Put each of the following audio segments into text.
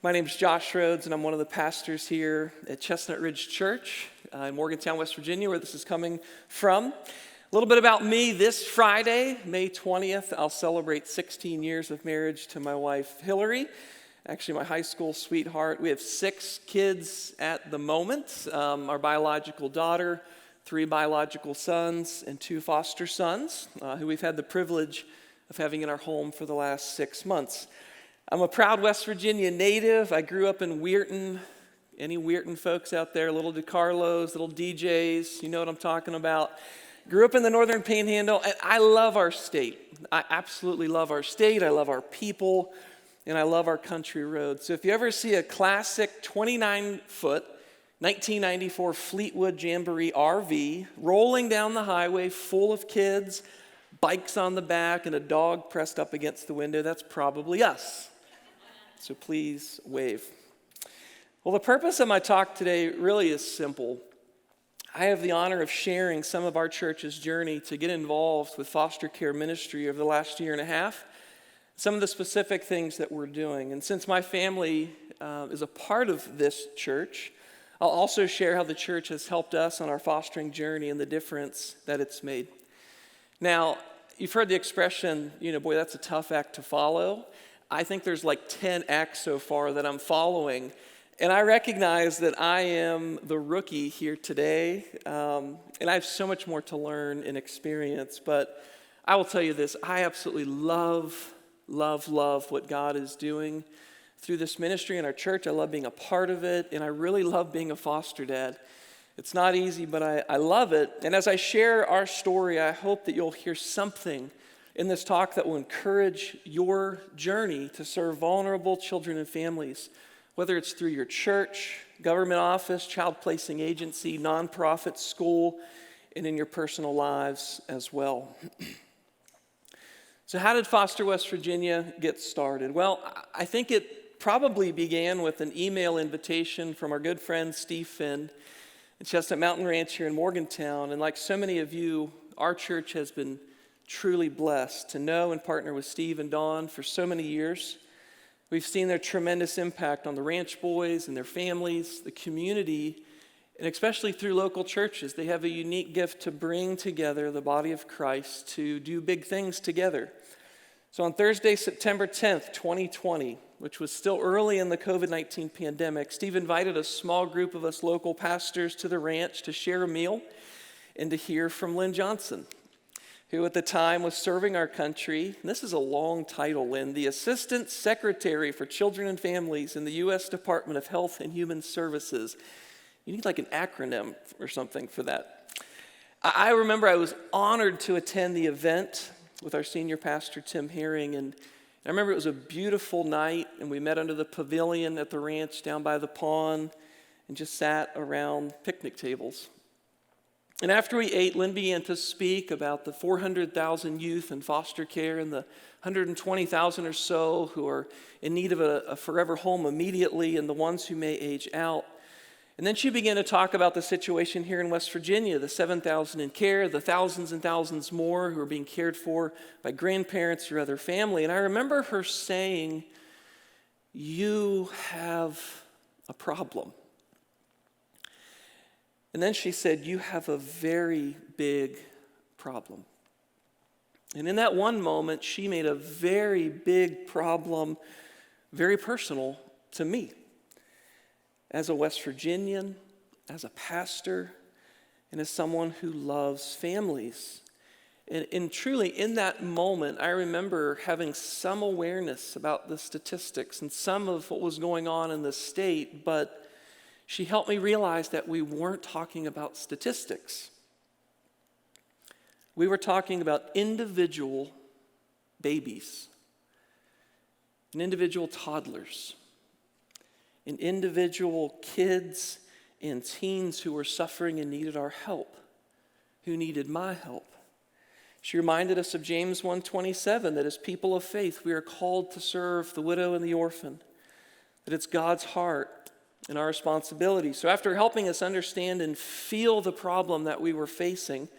My name is Josh Rhodes, and I'm one of the pastors here at Chestnut Ridge Church in Morgantown, West Virginia, where this is coming from. A little bit about me. This Friday, May 20th, I'll celebrate 16 years of marriage to my wife, Hillary, actually my high school sweetheart. We have 6 kids at the moment, our biological daughter, 3 biological sons, and 2 foster sons, who we've had the privilege of having in our home for the last 6 months. I'm a proud West Virginia native. I grew up in Weirton. Any Weirton folks out there? Little DeCarlos, little DJs, you know what I'm talking about. Grew up in the Northern Panhandle, and I love our state. I absolutely love our state. I love our people, and I love our country roads. So if you ever see a classic 29-foot 1994 Fleetwood Jamboree RV rolling down the highway full of kids, bikes on the back, and a dog pressed up against the window, that's probably us. So please wave. Well, the purpose of my talk today really is simple. I have the honor of sharing some of our church's journey to get involved with foster care ministry over the last year and a half, some of the specific things that we're doing. And since my family is a part of this church, I'll also share how the church has helped us on our fostering journey and the difference that it's made. Now, you've heard the expression, boy, that's a tough act to follow. I think there's like 10 acts so far that I'm following. And I recognize that I am the rookie here today. And I have so much more to learn and experience. But I will tell you this, I absolutely love what God is doing through this ministry in our church. I love being a part of it. And I really love being a foster dad. It's not easy, but I love it. And as I share our story, I hope that you'll hear something in this talk that will encourage your journey to serve vulnerable children and families, whether it's through your church, government office, child placing agency, nonprofit, school, and in your personal lives as well. So how did Foster West Virginia get started? Well, I think it probably began with an email invitation from our good friend Steve Finn at Chestnut Mountain Ranch here in Morgantown. And like so many of you, our church has been truly blessed to know and partner with Steve and Dawn for so many years. We've seen their tremendous impact on the ranch boys and their families, the community, and especially through local churches. They have a unique gift to bring together the body of Christ to do big things together. So on Thursday, September 10th, 2020, which was still early in the COVID-19 pandemic, Steve invited a small group of us local pastors to the ranch to share a meal and to hear from Lynn Johnson, who at the time was serving our country, and this is a long title, Lynn, the Assistant Secretary for Children and Families in the U.S. Department of Health and Human Services. You need like an acronym or something for that. I remember I was honored to attend the event with our senior pastor, Tim Herring, and I remember it was a beautiful night, and we met under the pavilion at the ranch down by the pond and just sat around picnic tables. And after we ate, Lynn began to speak about the 400,000 youth in foster care and the 120,000 or so who are in need of a forever home immediately and the ones who may age out. And then she began to talk about the situation here in West Virginia, the 7,000 in care, the thousands and thousands more who are being cared for by grandparents or other family. And I remember her saying, "You have a problem." And then she said, "You have a very big problem." And in that one moment, she made a very big problem very personal to me as a West Virginian, as a pastor, and as someone who loves families. And truly, in that moment, I remember having some awareness about the statistics and some of what was going on in the state, but she helped me realize that we weren't talking about statistics. We were talking about individual babies and individual toddlers and individual kids and teens who were suffering and needed our help, who needed my help. She reminded us of James 1:27, that as people of faith, we are called to serve the widow and the orphan, that it's God's heart and our responsibility. So after helping us understand and feel the problem that we were facing,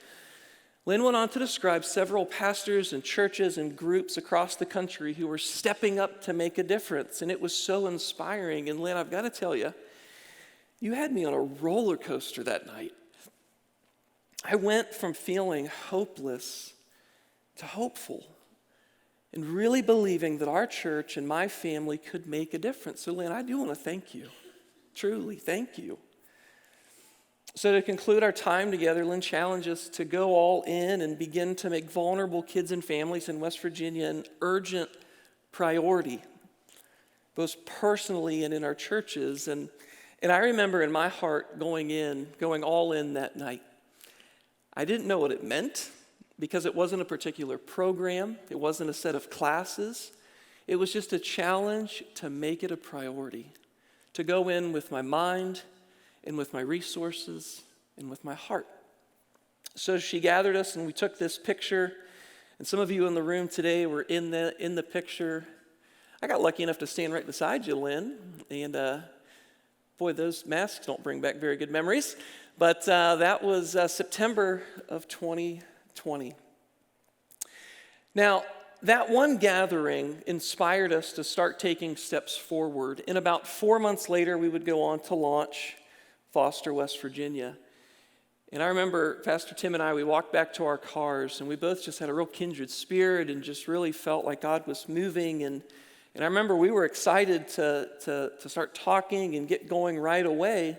Lynn went on to describe several pastors and churches and groups across the country who were stepping up to make a difference, and it was so inspiring. And Lynn, I've got to tell you, you had me on a roller coaster that night. I went from feeling hopeless to hopeful and really believing that our church and my family could make a difference. So Lynn, I do want to thank you. Truly, thank you. So to conclude our time together, Lynn challenged us to go all in and begin to make vulnerable kids and families in West Virginia an urgent priority, both personally and in our churches. And I remember in my heart going all in that night. I didn't know what it meant because it wasn't a particular program. It wasn't a set of classes. It was just a challenge to make it a priority, to go in with my mind and with my resources and with my heart. So she gathered us and we took this picture, and some of you in the room today were in the picture. I got lucky enough to stand right beside you, Lynn, and boy, those masks don't bring back very good memories, but that was September of 2020. Now, that one gathering inspired us to start taking steps forward, and about 4 months later, we would go on to launch Foster, West Virginia. And I remember Pastor Tim and I, we walked back to our cars, and we both just had a real kindred spirit and just really felt like God was moving. And I remember we were excited to start talking and get going right away.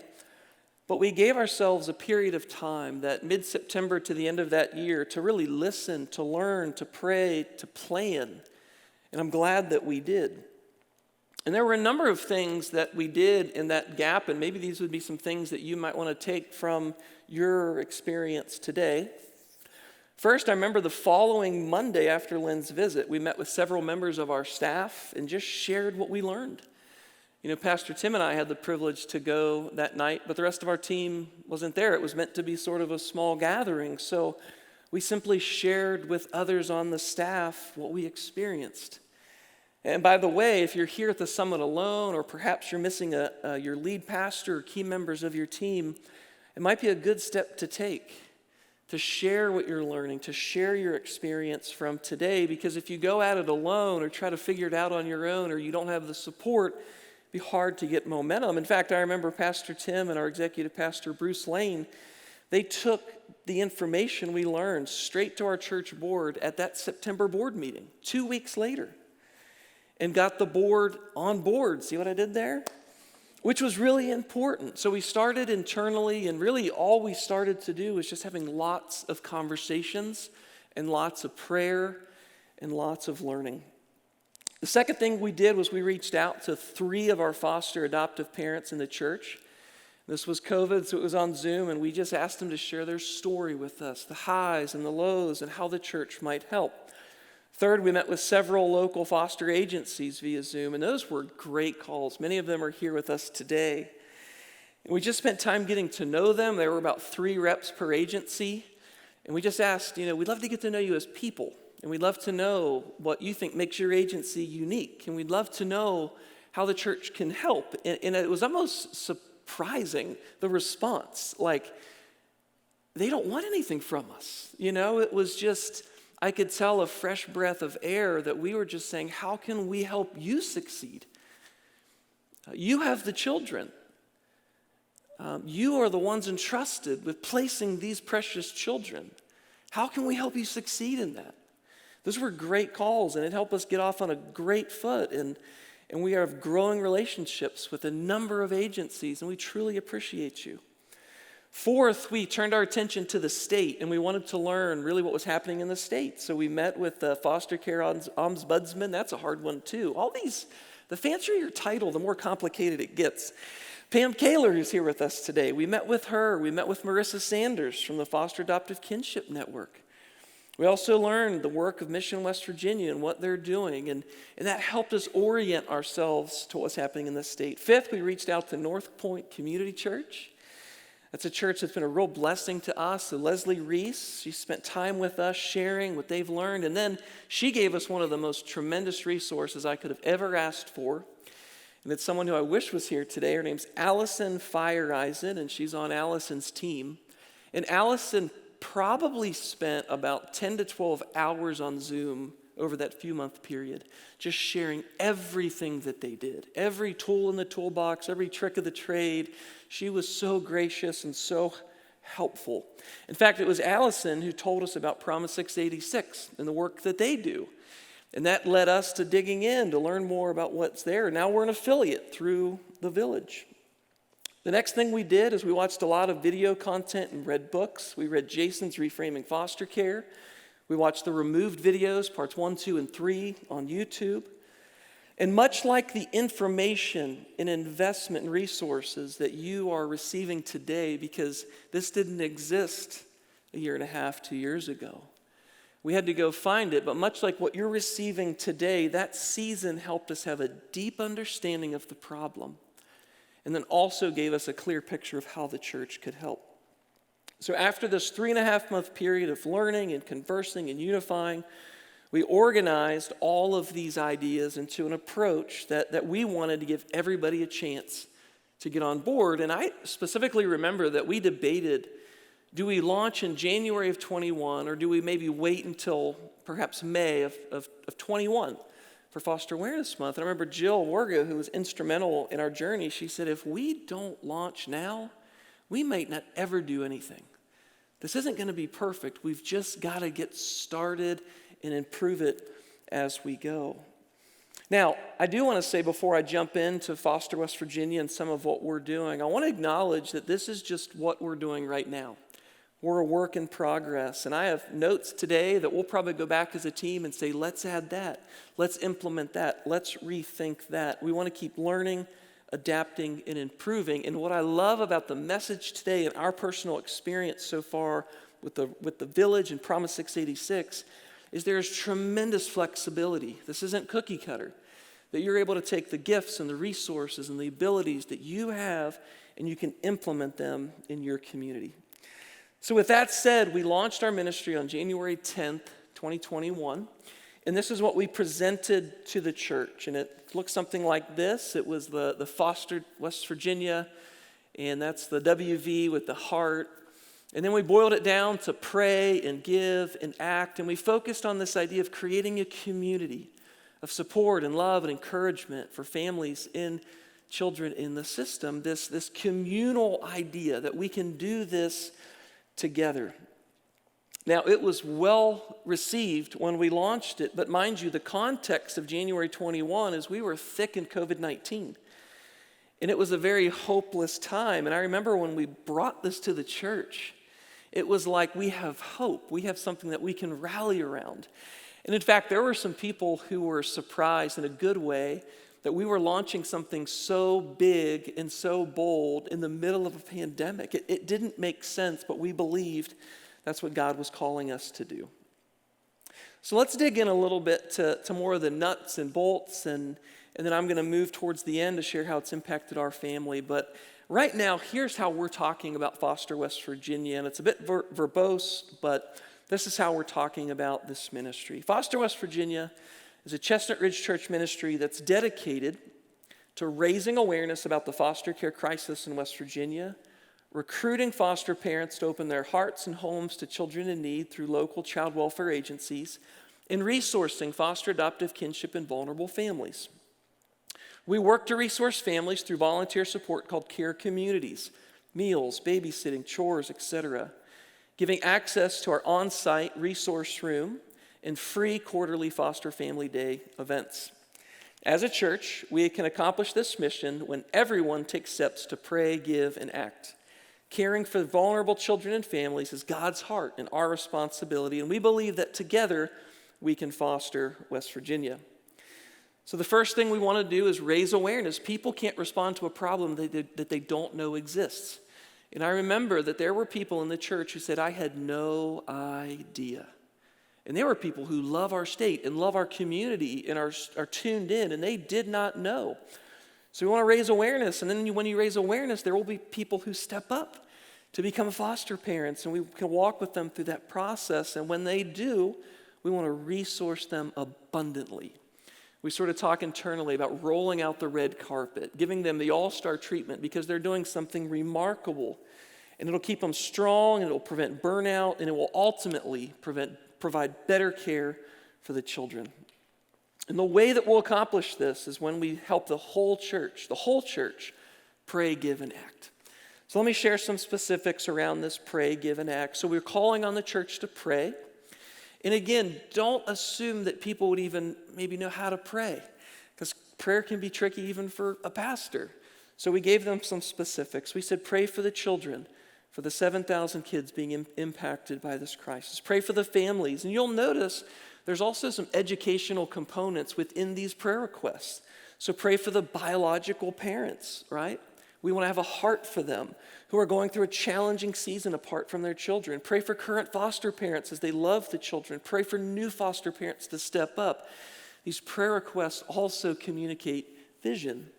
But we gave ourselves a period of time, that mid-September to the end of that year, to really listen, to learn, to pray, to plan. And I'm glad that we did. And there were a number of things that we did in that gap, and maybe these would be some things that you might want to take from your experience today. First, I remember the following Monday after Lynn's visit, we met with several members of our staff and just shared what we learned. You know, Pastor Tim and I had the privilege to go that night, but the rest of our team wasn't there. It was meant to be sort of a small gathering, so we simply shared with others on the staff what we experienced. And by the way, if you're here at the summit alone, or perhaps you're missing your lead pastor or key members of your team, it might be a good step to take, to share what you're learning, to share your experience from today, because if you go at it alone or try to figure it out on your own, or you don't have the support, it'd be hard to get momentum. In fact, I remember Pastor Tim and our executive pastor, Bruce Lane, they took the information we learned straight to our church board at that September board meeting, 2 weeks later, and got the board on board. See what I did there? Which was really important. So we started internally, and really all we started to do was just having lots of conversations and lots of prayer and lots of learning. The second thing we did was we reached out to 3 of our foster adoptive parents in the church. This was COVID, so it was on Zoom, and we just asked them to share their story with us, the highs and the lows, and how the church might help. Third, we met with several local foster agencies via Zoom, and those were great calls. Many of them are here with us today. And we just spent time getting to know them. There were about 3 reps per agency, and we just asked, we'd love to get to know you as people, and we'd love to know what you think makes your agency unique, and we'd love to know how the church can help. And it was almost surprising, the response. Like, they don't want anything from us. It was just, I could tell a fresh breath of air that we were just saying, how can we help you succeed? You have the children. You are the ones entrusted with placing these precious children. How can we help you succeed in that? Those were great calls, and it helped us get off on a great foot. And we have growing relationships with a number of agencies, and we truly appreciate you. Fourth, we turned our attention to the state, and we wanted to learn really what was happening in the state. So we met with the foster care ombudsman. That's a hard one too. All these, the fancier your title, the more complicated it gets. Pam Kaler, who's here with us today, we met with her. We met with Marissa Sanders from the Foster Adoptive Kinship Network. We also learned the work of Mission West Virginia and what they're doing, and that helped us orient ourselves to what's happening in the state. Fifth, we reached out to North Point Community Church. That's a church that's been a real blessing to us. So Leslie Reese, she spent time with us sharing what they've learned. And then she gave us one of the most tremendous resources I could have ever asked for. And it's someone who I wish was here today. Her name's Allison Feyereisen, and she's on Allison's team. And Allison probably spent about 10 to 12 hours on Zoom over that few month period, just sharing everything that they did, every tool in the toolbox, every trick of the trade. She was so gracious and so helpful. In fact, it was Allison who told us about Promise 686 and the work that they do. And that led us to digging in to learn more about what's there. Now we're an affiliate through the Village. The next thing we did is we watched a lot of video content and read books. We read Jason's Reframing Foster Care. We watched the removed videos, parts 1, 2, and 3 on YouTube. And much like the information and investment and resources that you are receiving today, because this didn't exist a year and a half, 2 years ago. We had to go find it, but much like what you're receiving today, that season helped us have a deep understanding of the problem, and then also gave us a clear picture of how the church could help. So after this 3.5-month period of learning and conversing and unifying, we organized all of these ideas into an approach that we wanted to give everybody a chance to get on board. And I specifically remember that we debated, do we launch in January of 21, or do we maybe wait until perhaps May of 21 for Foster Awareness Month? And I remember Jill Warga, who was instrumental in our journey, she said, if we don't launch now, we might not ever do anything. This isn't going to be perfect. We've just got to get started and improve it as we go. Now, I do want to say before I jump into Foster, West Virginia and some of what we're doing, I want to acknowledge that this is just what we're doing right now. We're a work in progress, and I have notes today that we'll probably go back as a team and say, let's add that, let's implement that, let's rethink that. We want to keep learning, adapting, and improving. And what I love about the message today and our personal experience so far with the Village and Promise 686 is there's tremendous flexibility. This isn't cookie cutter, that you're able to take the gifts and the resources and the abilities that you have and you can implement them in your community. So with that said, we launched our ministry on January 10th, 2021, and this is what we presented to the church, and it looks something like this. It was the Foster, West Virginia, and that's the WV with the heart, and then we boiled it down to pray and give and act, and we focused on this idea of creating a community of support and love and encouragement for families and children in the system, this communal idea that we can do this together. Now, it was well received when we launched it, but mind you, the context of January 21 is we were thick in COVID-19, and it was a very hopeless time. And I remember when we brought this to the church, it was like we have hope. We have something that we can rally around. And in fact, there were some people who were surprised in a good way that we were launching something so big and so bold in the middle of a pandemic. It didn't make sense, but we believed that's what God was calling us to do. So let's dig in a little bit to more of the nuts and bolts, and then I'm going to move towards the end to share how it's impacted our family. But right now, here's how we're talking about Foster, West Virginia, and it's a bit verbose, but this is how we're talking about this ministry. Foster, West Virginia is a Chestnut Ridge Church ministry that's dedicated to raising awareness about the foster care crisis in West Virginia, recruiting foster parents to open their hearts and homes to children in need through local child welfare agencies, and resourcing foster, adoptive, kinship, and vulnerable families. We work to resource families through volunteer support called care communities, meals, babysitting, chores, etc., giving access to our on-site resource room and free quarterly Foster Family Day events. As a church, we can accomplish this mission when everyone takes steps to pray, give, and act. Caring for vulnerable children and families is God's heart and our responsibility, and we believe that together we can foster West Virginia. So the first thing we want to do is raise awareness. People can't respond to a problem that they don't know exists. And I remember that there were people in the church who said, I had no idea. And there were people who love our state and love our community and are tuned in, and they did not know. So we want to raise awareness, and then when you raise awareness, there will be people who step up to become foster parents, and we can walk with them through that process. And when they do, we want to resource them abundantly. We sort of talk internally about rolling out the red carpet, giving them the all-star treatment because they're doing something remarkable. And it'll keep them strong, and it'll prevent burnout, and it will ultimately provide better care for the children. And the way that we'll accomplish this is when we help the whole church, pray, give, and act. So let me share some specifics around this pray, give, and act. So we're calling on the church to pray. And again, don't assume that people would even maybe know how to pray, because prayer can be tricky even for a pastor. So we gave them some specifics. We said, pray for the children, for the 7,000 kids being impacted by this crisis. Pray for the families. And you'll notice there's also some educational components within these prayer requests. So pray for the biological parents, right? We want to have a heart for them who are going through a challenging season apart from their children. Pray for current foster parents as they love the children. Pray for new foster parents to step up. These prayer requests also communicate vision.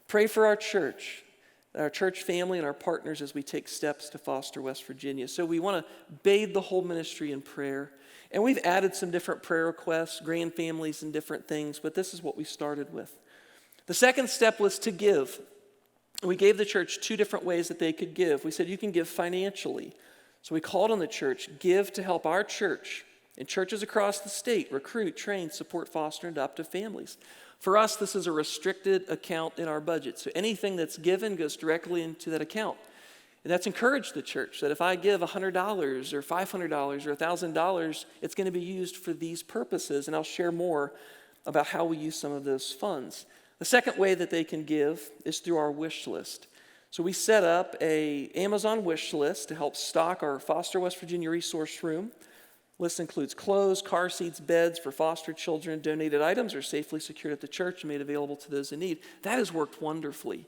Pray for our church family, and our partners as we take steps to foster West Virginia. So we want to bathe the whole ministry in prayer. And we've added some different prayer requests, grand families and different things, but this is what we started with. The second step was to give. We gave the church two different ways that they could give. We said you can give financially. So we called on the church, give to help our church and churches across the state recruit, train, support, foster, and adoptive families. For us, this is a restricted account in our budget. So anything that's given goes directly into that account. And that's encouraged the church, that if I give $100 or $500 or $1,000, it's going to be used for these purposes. And I'll share more about how we use some of those funds. The second way that they can give is through our wish list. So we set up an Amazon wish list to help stock our Foster West Virginia resource room. List includes clothes, car seats, beds for foster children. Donated items are safely secured at the church and made available to those in need. That has worked wonderfully.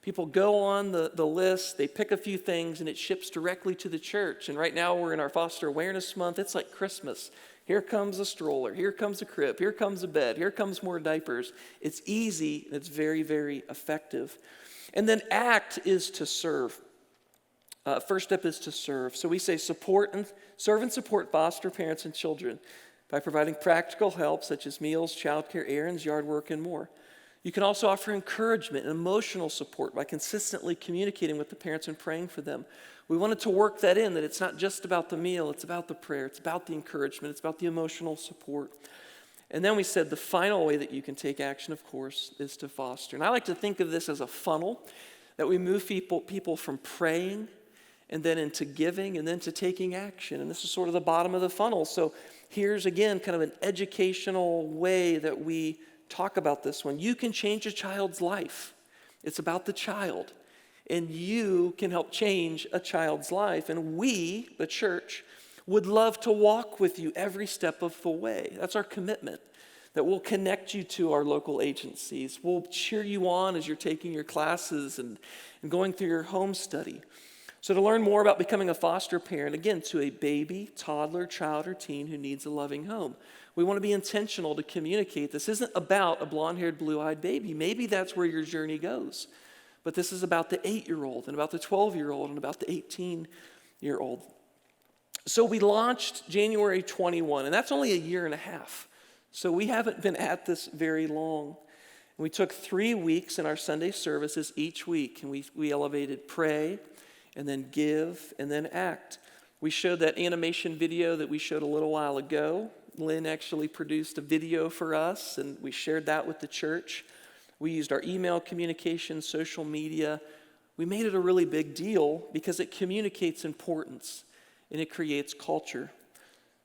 People go on the list, they pick a few things, and it ships directly to the church. And right now we're in our Foster Awareness Month. It's like Christmas. Here comes a stroller, here comes a crib, here comes a bed, here comes more diapers. It's easy, and it's very, very effective. And then act is to serve. First step is to serve. So we say serve and support foster parents and children by providing practical help such as meals, childcare, errands, yard work, and more. You can also offer encouragement and emotional support by consistently communicating with the parents and praying for them. We wanted to work that in, that it's not just about the meal, it's about the prayer, it's about the encouragement, it's about the emotional support. And then we said the final way that you can take action, of course, is to foster. And I like to think of this as a funnel, that we move people from praying and then into giving and then to taking action. And this is sort of the bottom of the funnel. So here's, again, kind of an educational way that we talk about this one. You can change a child's life. It's about the child. And you can help change a child's life. And we, the church, would love to walk with you every step of the way. That's our commitment, that we'll connect you to our local agencies. We'll cheer you on as you're taking your classes and going through your home study. So to learn more about becoming a foster parent, again, to a baby, toddler, child, or teen who needs a loving home, we want to be intentional to communicate. This isn't about a blonde-haired, blue-eyed baby. Maybe that's where your journey goes. But this is about the 8-year-old and about the 12-year-old and about the 18-year-old. So we launched January 21, and that's only a year and a half. So we haven't been at this very long. We took 3 weeks in our Sunday services each week, and we elevated pray, and then give, and then act. We showed that animation video that we showed a little while ago. Lynn actually produced a video for us, and we shared that with the church. We used our email communication, social media. We made it a really big deal because it communicates importance, and it creates culture.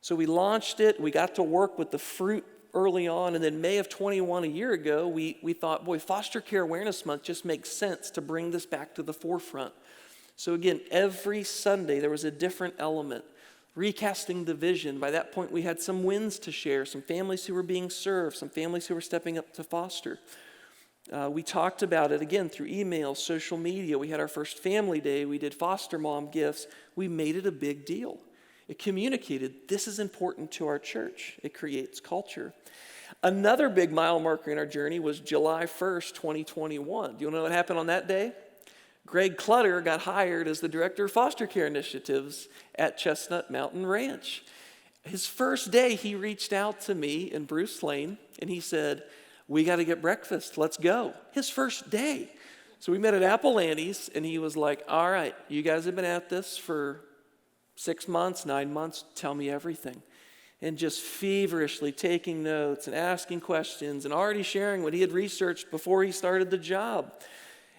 So we launched it. We got to work with the fruit early on, and then May of 21, a year ago, we thought, boy, Foster Care Awareness Month just makes sense to bring this back to the forefront. So again, every Sunday there was a different element, recasting the vision. By that point, we had some wins to share, some families who were being served, some families who were stepping up to foster. We talked about it, again, through email, social media. We had our first family day. We did foster mom gifts. We made it a big deal. It communicated, this is important to our church. It creates culture. Another big mile marker in our journey was July 1st, 2021. Do you know what happened on that day? Greg Clutter got hired as the director of foster care initiatives at Chestnut Mountain Ranch. His first day, he reached out to me in Bruce Lane, and he said, we got to get breakfast. Let's go. His first day. So we met at Apple Annie's, and he was like, all right, you guys have been at this for 6 months, 9 months, tell me everything. And just feverishly taking notes and asking questions and already sharing what he had researched before he started the job.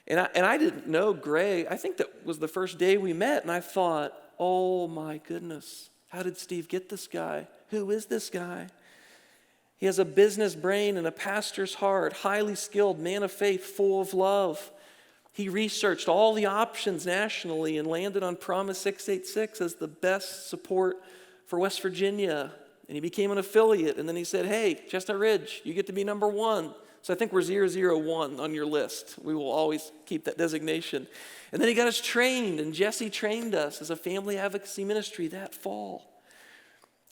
And I didn't know Gray. I think that was the first day we met, and I thought, oh my goodness, how did Steve get this guy? Who is this guy? He has a business brain and a pastor's heart, highly skilled, man of faith, full of love. He researched all the options nationally and landed on Promise 686 as the best support for West Virginia. And he became an affiliate, and then he said, hey, Chestnut Ridge, you get to be number 1. So I think we're 001 on your list. We will always keep that designation. And then he got us trained, and Jesse trained us as a family advocacy ministry that fall.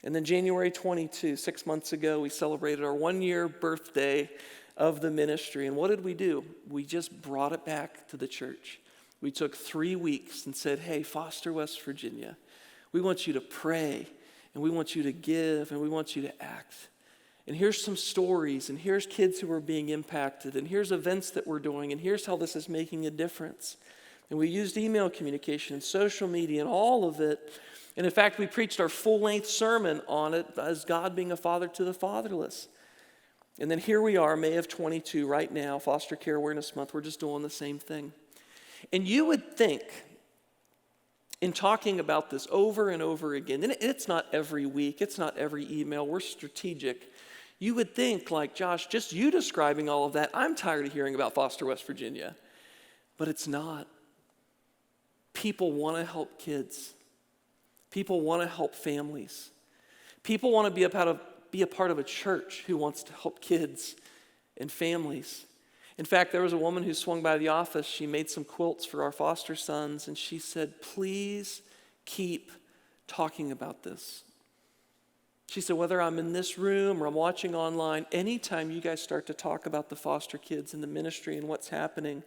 And then January 22, 6 months ago, we celebrated our 1-year birthday of the ministry. And what did we do? We just brought it back to the church. We took 3 weeks and said, hey, Foster, West Virginia, we want you to pray, and we want you to give, and we want you to act. And here's some stories, and here's kids who are being impacted, and here's events that we're doing, and here's how this is making a difference. And we used email communication and social media and all of it. And in fact, we preached our full-length sermon on it as God being a father to the fatherless. And then here we are, May of 22, right now, Foster Care Awareness Month. We're just doing the same thing. And you would think, in talking about this over and over again, and it's not every week, it's not every email, we're strategic. You would think, like, Josh, just you describing all of that, I'm tired of hearing about Foster, West Virginia. But it's not. People want to help kids. People want to help families. People want to be a part of a church who wants to help kids and families. In fact, there was a woman who swung by the office. She made some quilts for our foster sons, and she said, please keep talking about this. She said, whether I'm in this room or I'm watching online, anytime you guys start to talk about the foster kids and the ministry and what's happening,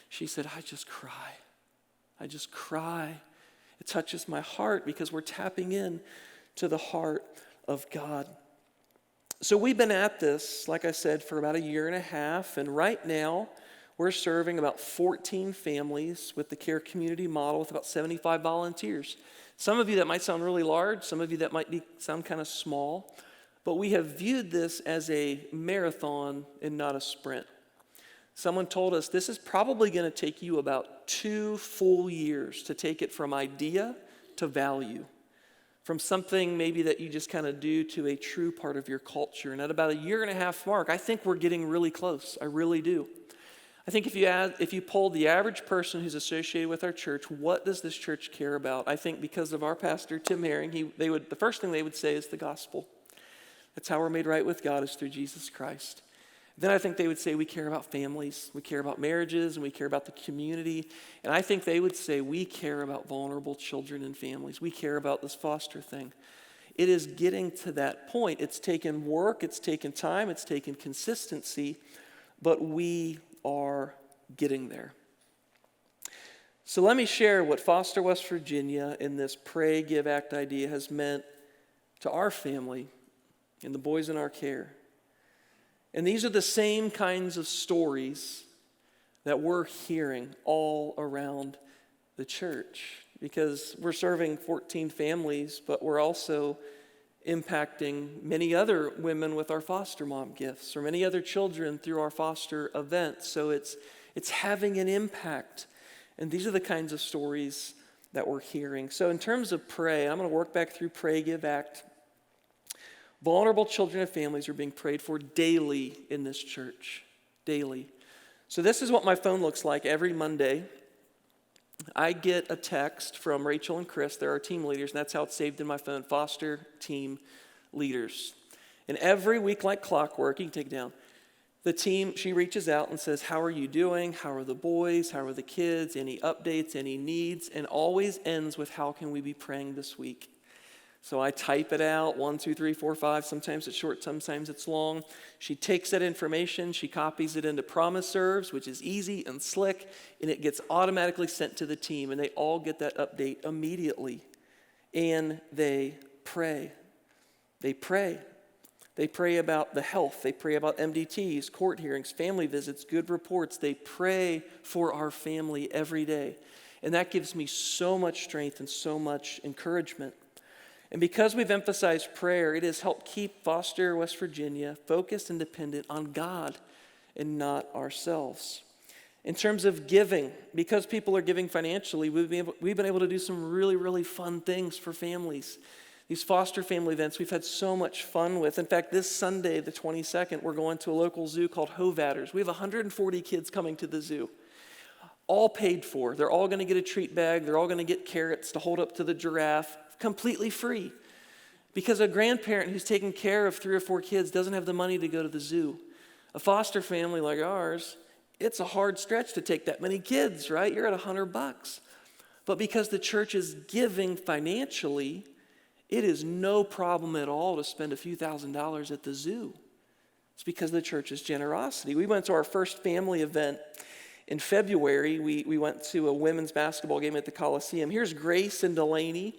she said, I just cry. I just cry. It touches my heart because we're tapping in to the heart of God. So we've been at this, like I said, for about 1.5 years, and right now we're serving about 14 families with the Care Community model with about 75 volunteers. Some of you, that might sound really large. Some of you, that might sound kind of small. But we have viewed this as a marathon and not a sprint. Someone told us this is probably going to take you about 2 full years to take it from idea to value, from something maybe that you just kind of do to a true part of your culture. And at about 1.5 year mark, I think we're getting really close. I really do. I think if you polled the average person who's associated with our church, what does this church care about? I think because of our pastor, Tim Herring, the first thing they would say is the gospel. That's how we're made right with God, is through Jesus Christ. Then I think they would say we care about families, we care about marriages, and we care about the community. And I think they would say we care about vulnerable children and families. We care about this foster thing. It is getting to that point. It's taken work, it's taken time, it's taken consistency, but we are getting there. So let me share what Foster, West Virginia, and this pray, give, act idea has meant to our family and the boys in our care. And these are the same kinds of stories that we're hearing all around the church, because we're serving 14 families, but we're also impacting many other women with our foster mom gifts, or many other children through our foster events. So it's having an impact. And these are the kinds of stories that we're hearing. So in terms of pray, I'm going to work back through pray, give, act. Vulnerable children and families are being prayed for daily in this church. Daily. So this is what my phone looks like every Monday. I get a text from Rachel and Chris. They're our team leaders, and that's how it's saved in my phone, Foster Team Leaders. And every week, like clockwork, you can take it down, the team, she reaches out and says, how are you doing? How are the boys? How are the kids? Any updates, any needs? And always ends with, how can we be praying this week? So I type it out, 1, 2, 3, 4, 5. Sometimes it's short, sometimes it's long. She takes that information, she copies it into Promise Serves, which is easy and slick, and it gets automatically sent to the team, and they all get that update immediately. And they pray. They pray. They pray about the health. They pray about MDTs, court hearings, family visits, good reports. They pray for our family every day. And that gives me so much strength and so much encouragement. And because we've emphasized prayer, it has helped keep Foster, West Virginia, focused and dependent on God and not ourselves. In terms of giving, because people are giving financially, we've been able to do some really, really fun things for families. These foster family events we've had so much fun with. In fact, this Sunday, the 22nd, we're going to a local zoo called Hovatters. We have 140 kids coming to the zoo, all paid for. They're all going to get a treat bag. They're all going to get carrots to hold up to the giraffe, completely free. Because a grandparent who's taking care of 3 or 4 kids doesn't have the money to go to the zoo. A foster family like ours, it's a hard stretch to take that many kids, right? You're at $100. But because the church is giving financially, it is no problem at all to spend a few $1,000s at the zoo. It's because of the church's generosity. We went to our first family event in February. We went to a women's basketball game at the Coliseum. Here's Grace and Delaney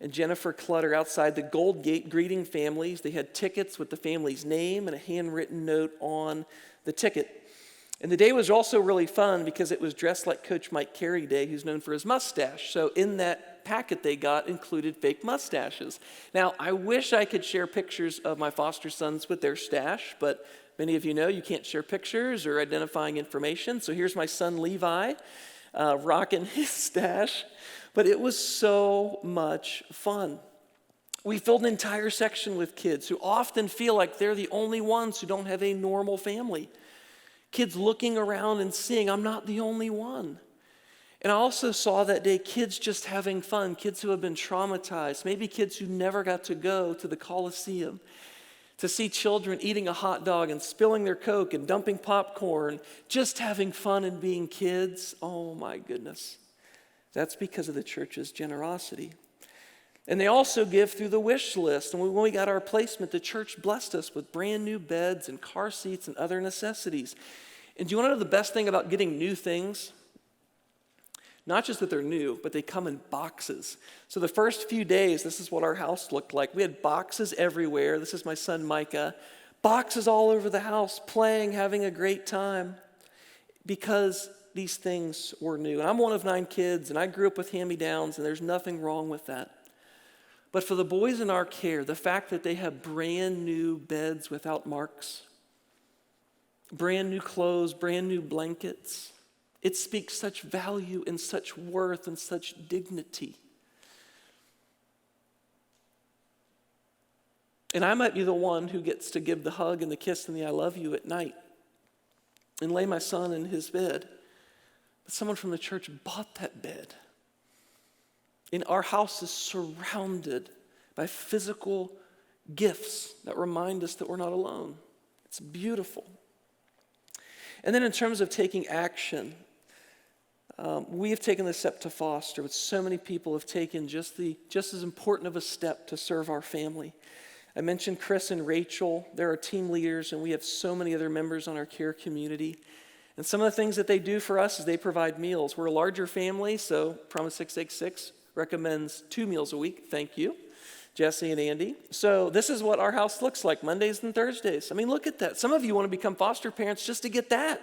and Jennifer Clutter outside the Gold Gate greeting families. They had tickets with the family's name and a handwritten note on the ticket. And the day was also really fun because it was dressed like Coach Mike Carey Day, who's known for his mustache. So in that packet they got included fake mustaches. Now, I wish I could share pictures of my foster sons with their stash, but many of you know you can't share pictures or identifying information. So here's my son Levi rocking his stash. But it was so much fun. We filled an entire section with kids who often feel like they're the only ones who don't have a normal family. Kids looking around and seeing, I'm not the only one. And I also saw that day kids just having fun, kids who have been traumatized, maybe kids who never got to go to the Coliseum, to see children eating a hot dog and spilling their Coke and dumping popcorn, just having fun and being kids. Oh my goodness. That's because of the church's generosity. And they also give through the wish list. And when we got our placement, the church blessed us with brand new beds and car seats and other necessities. And do you want to know the best thing about getting new things? Not just that they're new, but they come in boxes. So the first few days, this is what our house looked like. We had boxes everywhere. This is my son Micah. Boxes all over the house, playing, having a great time. Because these things were new. And I'm one of 9 kids, and I grew up with hand-me-downs, and there's nothing wrong with that. But for the boys in our care, the fact that they have brand new beds without marks, brand new clothes, brand new blankets, it speaks such value and such worth and such dignity. And I might be the one who gets to give the hug and the kiss and the I love you at night and lay my son in his bed. But someone from the church bought that bed. And our house is surrounded by physical gifts that remind us that we're not alone. It's beautiful. And then in terms of taking action, we have taken the step to foster, but so many people have taken just as important of a step to serve our family. I mentioned Chris and Rachel. They're our team leaders, and we have so many other members on our care community. And some of the things that they do for us is they provide meals. We're a larger family, so Promise 666 recommends 2 meals a week. Thank you, Jesse and Andy. So this is what our house looks like Mondays and Thursdays. I mean, look at that. Some of you want to become foster parents just to get that.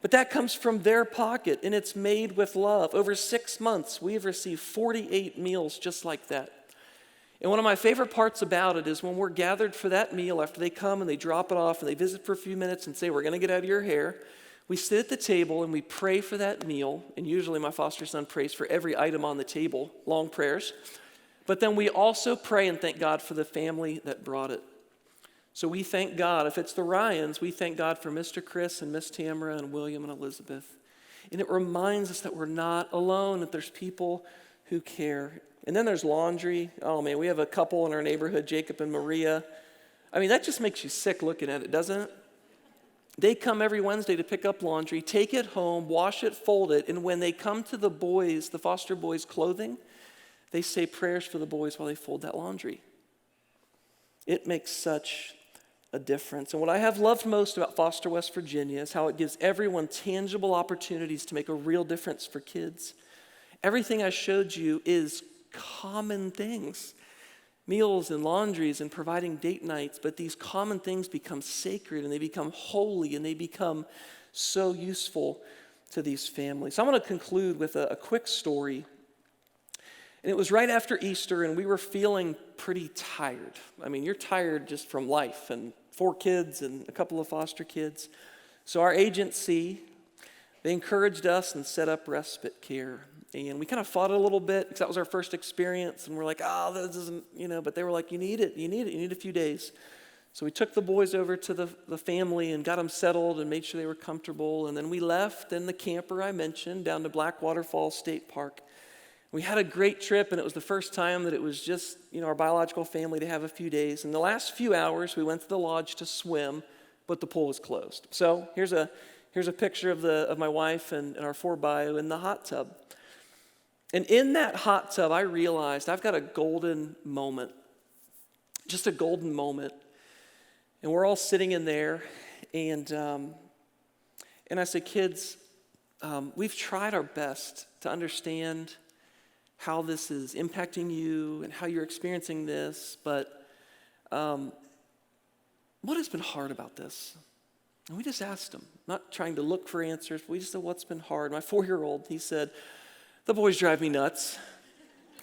But that comes from their pocket, and it's made with love. Over 6 months, we have received 48 meals just like that. And one of my favorite parts about it is when we're gathered for that meal, after they come and they drop it off and they visit for a few minutes and say, we're going to get out of your hair, we sit at the table and we pray for that meal. And usually my foster son prays for every item on the table, long prayers. But then we also pray and thank God for the family that brought it. So we thank God. If it's the Ryans, we thank God for Mr. Chris and Miss Tamara and William and Elizabeth. And it reminds us that we're not alone, that there's people who care. And then there's laundry. Oh man, we have a couple in our neighborhood, Jacob and Maria. I mean, that just makes you sick looking at it, doesn't it? They come every Wednesday to pick up laundry, take it home, wash it, fold it, and when they come to the boys, the foster boys' clothing, they say prayers for the boys while they fold that laundry. It makes such a difference. And what I have loved most about Foster West Virginia is how it gives everyone tangible opportunities to make a real difference for kids. Everything I showed you is common things. meals and laundries and providing date nights, but these common things become sacred and they become holy and they become so useful to these families. So I'm going to conclude with a quick story. And it was right after Easter, and we were feeling pretty tired. I mean, you're tired just from life and 4 kids and a couple of foster kids. So our agency, they encouraged us and set up respite care. And we kind of fought it a little bit because that was our first experience. And we're like, this isn't, but they were like, you need a few days. So we took the boys over to the family and got them settled and made sure they were comfortable. And then we left in the camper I mentioned down to Blackwater Falls State Park. We had a great trip, and it was the first time that it was just, our biological family to have a few days. In the last few hours, we went to the lodge to swim, but the pool was closed. So here's a picture of my wife and our 4-bio in the hot tub. And in that hot tub, I realized I've got a golden moment, just a golden moment. And we're all sitting in there, and I said, kids, we've tried our best to understand how this is impacting you and how you're experiencing this, but what has been hard about this? And we just asked him, not trying to look for answers, but we just said, what's been hard? My 4-year-old, he said, the boys drive me nuts.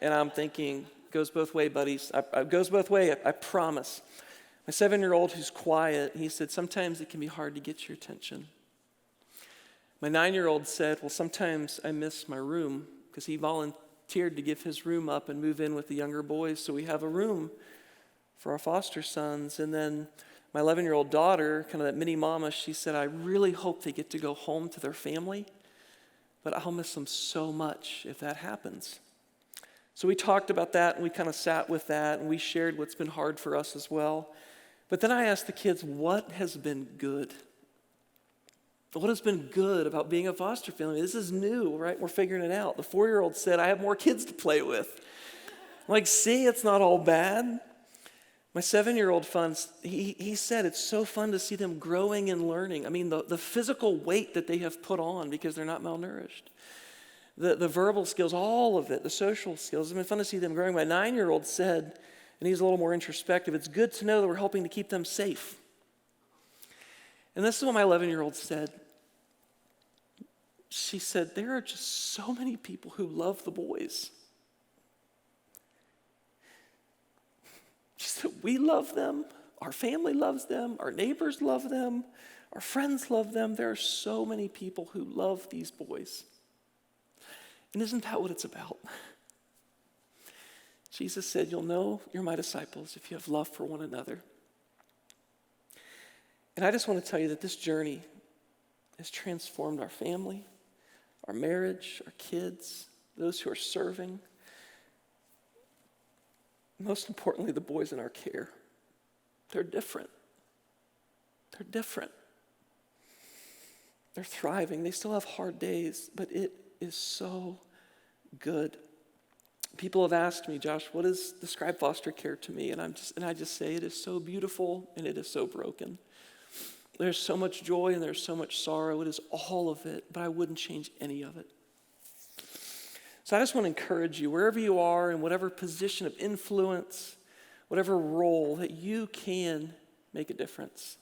And I'm thinking, goes both ways, buddies. It goes both ways, I promise. My 7-year-old, who's quiet, he said, sometimes it can be hard to get your attention. My 9-year-old said, well, sometimes I miss my room, because he volunteered to give his room up and move in with the younger boys, so we have a room for our foster sons. And then my 11-year-old daughter, kind of that mini mama, she said, I really hope they get to go home to their family, but I'll miss them so much if that happens. So we talked about that, and we kind of sat with that, and we shared what's been hard for us as well. But then I asked the kids, what has been good? What has been good about being a foster family? This is new, right? We're figuring it out. The 4-year-old said, I have more kids to play with. I'm like, see, it's not all bad. My 7-year-old he said it's so fun to see them growing and learning. I mean, the physical weight that they have put on because they're not malnourished. The verbal skills, all of it, the social skills. It's been fun to see them growing. My 9-year-old said, and he's a little more introspective, it's good to know that we're helping to keep them safe. And this is what my 11-year-old said. She said, there are just so many people who love the boys. She said, we love them, our family loves them, our neighbors love them, our friends love them. There are so many people who love these boys. And isn't that what it's about? Jesus said, you'll know you're my disciples if you have love for one another. And I just want to tell you that this journey has transformed our family, our marriage, our kids, those who are serving. Most importantly, the boys in our care. They're different. They're different. They're thriving. They still have hard days, but it is so good. People have asked me, Josh, what does describe foster care to me? And I just say it is so beautiful and it is so broken. There's so much joy and there's so much sorrow. It is all of it, but I wouldn't change any of it. So I just want to encourage you, wherever you are, in whatever position of influence, whatever role, that you can make a difference.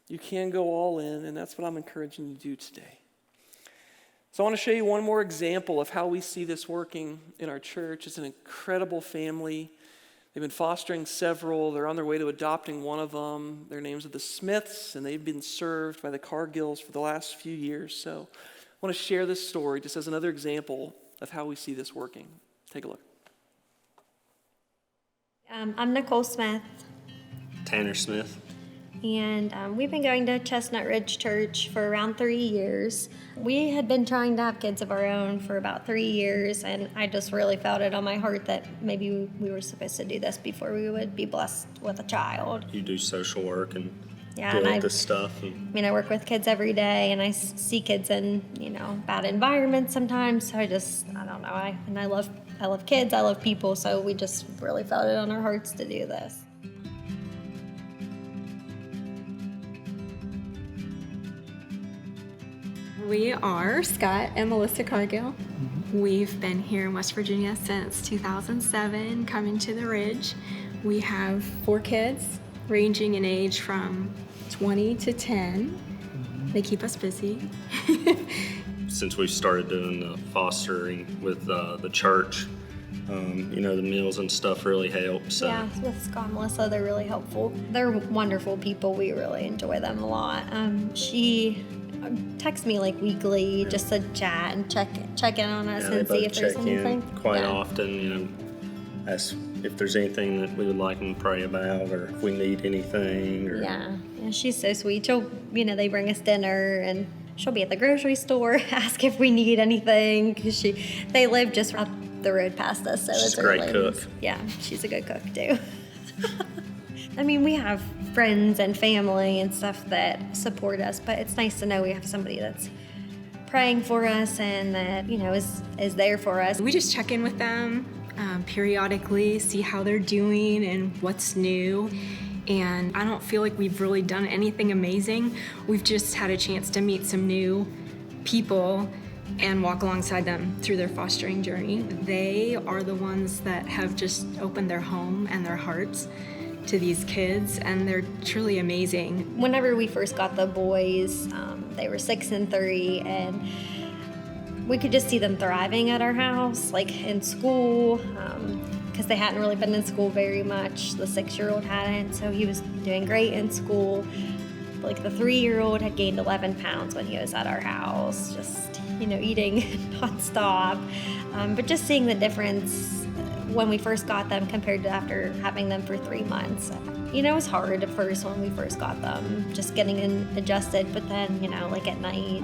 You can go all in, and that's what I'm encouraging you to do today. So I want to show you one more example of how we see this working in our church. It's an incredible family. They've been fostering several. They're on their way to adopting one of them. Their names are the Smiths, and they've been served by the Cargills for the last few years. So I want to share this story just as another example of how we see this working. Take a look. I'm Nicole Smith. Tanner Smith. And we've been going to Chestnut Ridge Church for around 3 years. We had been trying to have kids of our own for about 3 years, and I just really felt it on my heart that maybe we were supposed to do this before we would be blessed with a child. You do social work and this stuff. I work with kids every day, and I see kids in, bad environments sometimes. So I don't know. I love kids. I love people. So we just really felt it on our hearts to do this. We are Scott and Melissa Cargill. We've been here in West Virginia since 2007, coming to the Ridge. We have 4 kids, ranging in age from 20 to 10. They keep us busy. Since we started doing the fostering with the church, the meals and stuff really help. So. Yeah, with Scott and Melissa, they're really helpful. They're wonderful people. We really enjoy them a lot. She texts me like weekly just to chat and check in on us and see if there's anything. Quite often, ask if there's anything that we would like them to pray about, or if we need anything. Or... Yeah, she's so sweet. They bring us dinner, and she'll be at the grocery store, ask if we need anything, because they live just up the road past us. So she's a great cook. Yeah, she's a good cook too. I mean, we have friends and family and stuff that support us, but it's nice to know we have somebody that's praying for us and that, is there for us. We just check in with them periodically, see how they're doing and what's new. And I don't feel like we've really done anything amazing. We've just had a chance to meet some new people and walk alongside them through their fostering journey. They are the ones that have just opened their home and their hearts to these kids, and they're truly amazing. Whenever we first got the boys, they were 6 and 3, and we could just see them thriving at our house, like in school, because they hadn't really been in school very much. The 6-year-old hadn't, so he was doing great in school. Like the 3-year-old had gained 11 pounds when he was at our house, just, eating nonstop. But just seeing the difference when we first got them compared to after having them for 3 months. It was hard at first when we first got them, just getting adjusted, but then, like at night,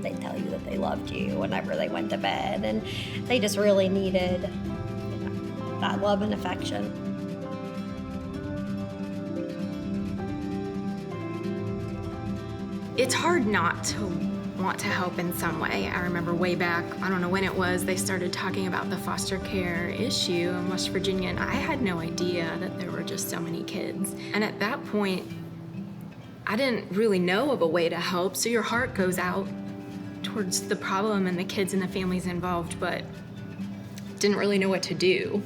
they'd tell you that they loved you whenever they went to bed, and they just really needed that love and affection. It's hard not to want to help in some way. I remember way back, I don't know when it was, they started talking about the foster care issue in West Virginia, and I had no idea that there were just so many kids. And at that point, I didn't really know of a way to help, so your heart goes out towards the problem and the kids and the families involved, but didn't really know what to do.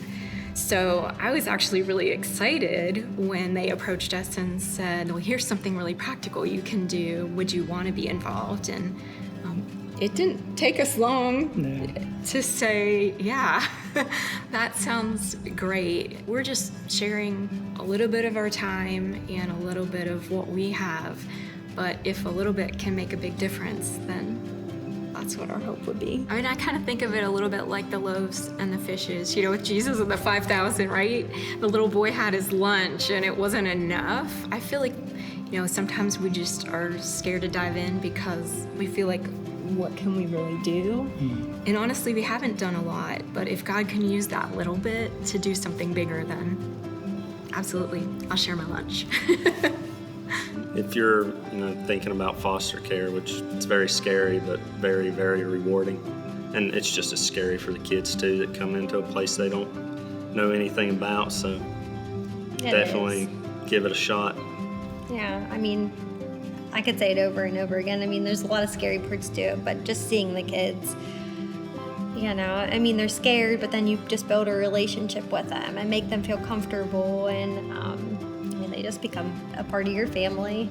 So I was actually really excited when they approached us and said, well, here's something really practical you can do. Would you want to be involved? And it didn't take us long to say, yeah, that sounds great. We're just sharing a little bit of our time and a little bit of what we have. But if a little bit can make a big difference, then that's what our hope would be. I mean, I kind of think of it a little bit like the loaves and the fishes, with Jesus and the 5,000, right? The little boy had his lunch and it wasn't enough. I feel like, sometimes we just are scared to dive in because we feel like, what can we really do? And honestly, we haven't done a lot, but if God can use that little bit to do something bigger, then absolutely, I'll share my lunch. If you're, thinking about foster care, which it's very scary, but very, very rewarding. And it's just as scary for the kids, too, that come into a place they don't know anything about. So definitely give it a shot. Yeah, I mean, I could say it over and over again. I mean, there's a lot of scary parts to it, but just seeing the kids, they're scared, but then you just build a relationship with them and make them feel comfortable, and they just become a part of your family.